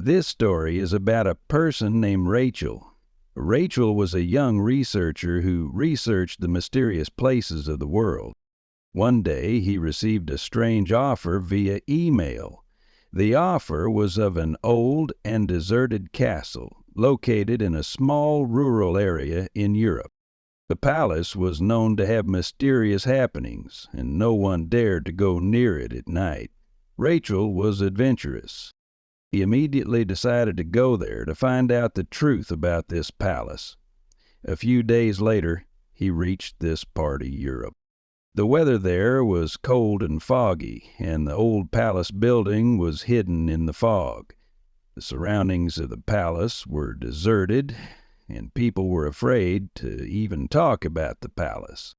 This story is about a person named Rachel. Rachel was a young researcher who researched the mysterious places of the world. One day he received a strange offer via email. The offer was of an old and deserted castle located in a small rural area in Europe. The palace was known to have mysterious happenings, and no one dared to go near it at night. Rachel was adventurous. He immediately decided to go there to find out the truth about this palace. A few days later, he reached this part of Europe. The weather there was cold and foggy, and the old palace building was hidden in the fog. The surroundings of the palace were deserted, and people were afraid to even talk about the palace.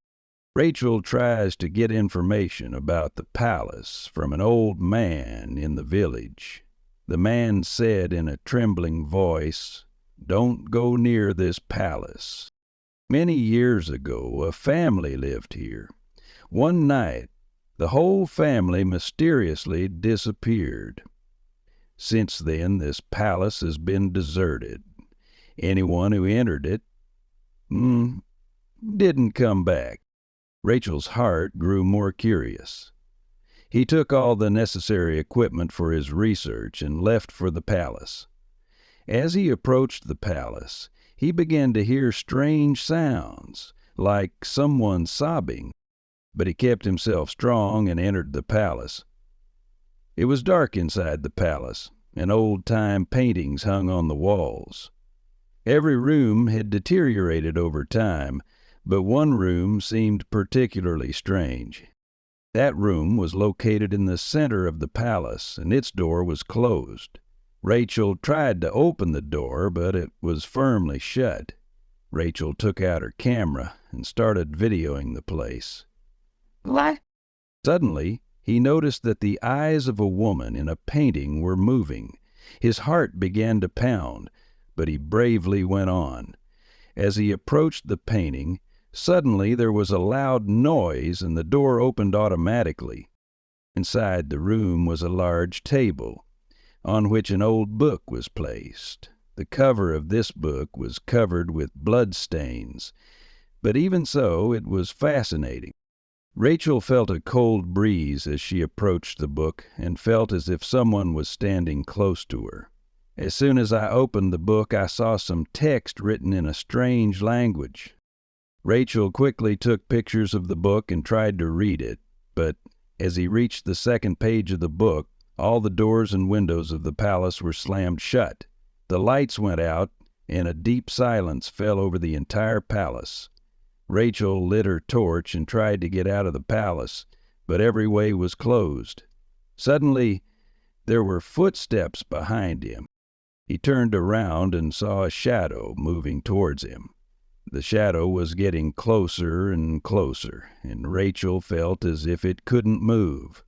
Rachel tries to get information about the palace from an old man in the village. The man said in a trembling voice, "Don't go near this palace." Many years ago, a family lived here. One night, the whole family mysteriously disappeared. Since then, this palace has been deserted. Anyone who entered it didn't come back. Rachel's heart grew more curious. He took all the necessary equipment for his research and left for the palace. As he approached the palace, he began to hear strange sounds, like someone sobbing, but he kept himself strong and entered the palace. It was dark inside the palace, and old-time paintings hung on the walls. Every room had deteriorated over time, but one room seemed particularly strange. That room was located in the center of the palace, and its door was closed. Rachel tried to open the door, but it was firmly shut. Rachel took out her camera and started videoing the place. What? Suddenly, he noticed that the eyes of a woman in a painting were moving. His heart began to pound, but he bravely went on. As he approached the painting, suddenly there was a loud noise and the door opened automatically. Inside the room was a large table, on which an old book was placed. The cover of this book was covered with blood stains, but even so, it was fascinating. Rachel felt a cold breeze as she approached the book and felt as if someone was standing close to her. As soon as I opened the book, I saw some text written in a strange language. Rachel quickly took pictures of the book and tried to read it, but as he reached the second page of the book, all the doors and windows of the palace were slammed shut. The lights went out, and a deep silence fell over the entire palace. Rachel lit her torch and tried to get out of the palace, but every way was closed. Suddenly, there were footsteps behind him. He turned around and saw a shadow moving towards him. The shadow was getting closer and closer, and Rachel felt as if it couldn't move.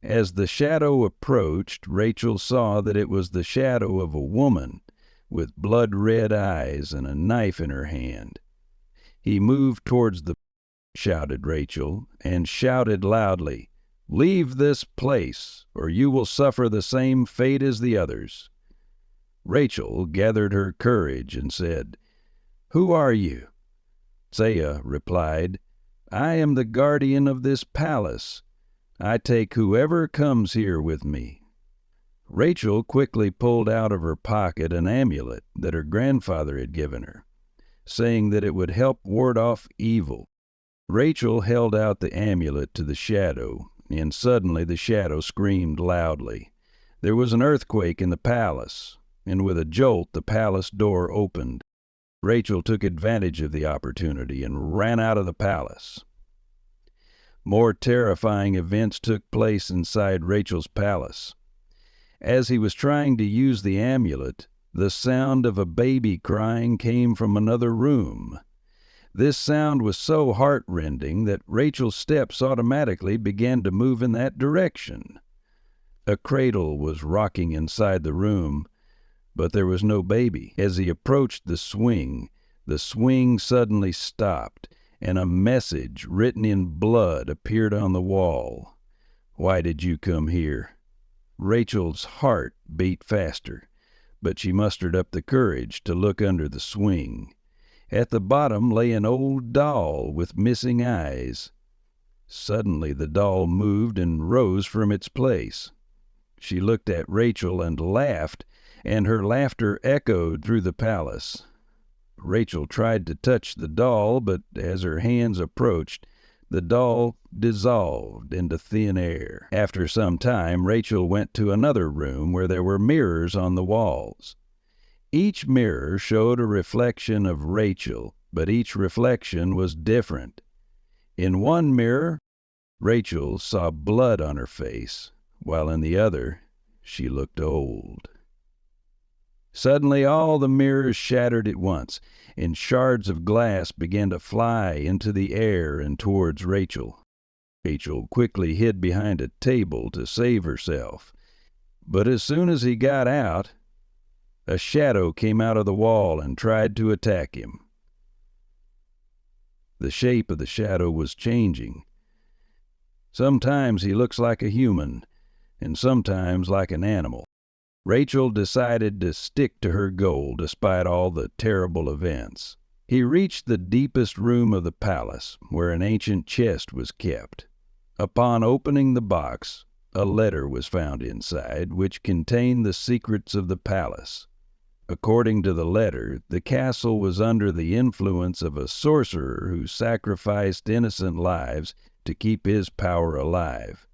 As the shadow approached, Rachel saw that it was the shadow of a woman with blood-red eyes and a knife in her hand. He moved towards shouted Rachel, and shouted loudly, "Leave this place, or you will suffer the same fate as the others." Rachel gathered her courage and said, "Who are you?" Saya replied, "I am the guardian of this palace. I take whoever comes here with me." Rachel quickly pulled out of her pocket an amulet that her grandfather had given her, saying that it would help ward off evil. Rachel held out the amulet to the shadow, and suddenly the shadow screamed loudly. There was an earthquake in the palace, and with a jolt the palace door opened. Rachel took advantage of the opportunity and ran out of the palace. More terrifying events took place inside Rachel's palace. As he was trying to use the amulet, the sound of a baby crying came from another room. This sound was so heart-rending that Rachel's steps automatically began to move in that direction. A cradle was rocking inside the room, but there was no baby. As he approached the swing suddenly stopped, and a message written in blood appeared on the wall. "Why did you come here?" Rachel's heart beat faster. but she mustered up the courage to look under the swing. At the bottom lay an old doll with missing eyes. Suddenly the doll moved and rose from its place. She looked at Rachel and laughed, and her laughter echoed through the palace. Rachel tried to touch the doll, but as her hands approached, the doll dissolved into thin air. After some time, Rachel went to another room where there were mirrors on the walls. Each mirror showed a reflection of Rachel, but each reflection was different. In one mirror, Rachel saw blood on her face, while in the other, she looked old. Suddenly all the mirrors shattered at once, and shards of glass began to fly into the air and towards Rachel. Rachel quickly hid behind a table to save herself. But as soon as he got out, a shadow came out of the wall and tried to attack him. The shape of the shadow was changing. Sometimes he looks like a human, and sometimes like an animal. Rachel decided to stick to her goal despite all the terrible events. He reached the deepest room of the palace, where an ancient chest was kept. Upon opening the box, a letter was found inside, which contained the secrets of the palace. According to the letter, the castle was under the influence of a sorcerer who sacrificed innocent lives to keep his power alive.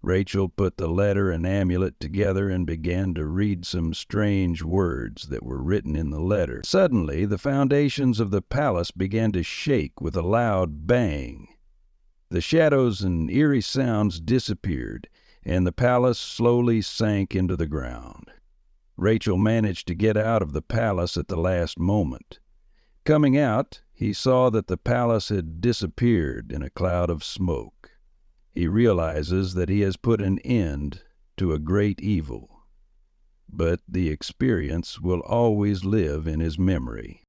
Rachel put the letter and amulet together and began to read some strange words that were written in the letter. Suddenly, the foundations of the palace began to shake with a loud bang. The shadows and eerie sounds disappeared, and the palace slowly sank into the ground. Rachel managed to get out of the palace at the last moment. Coming out, he saw that the palace had disappeared in a cloud of smoke. He realizes that he has put an end to a great evil, but the experience will always live in his memory.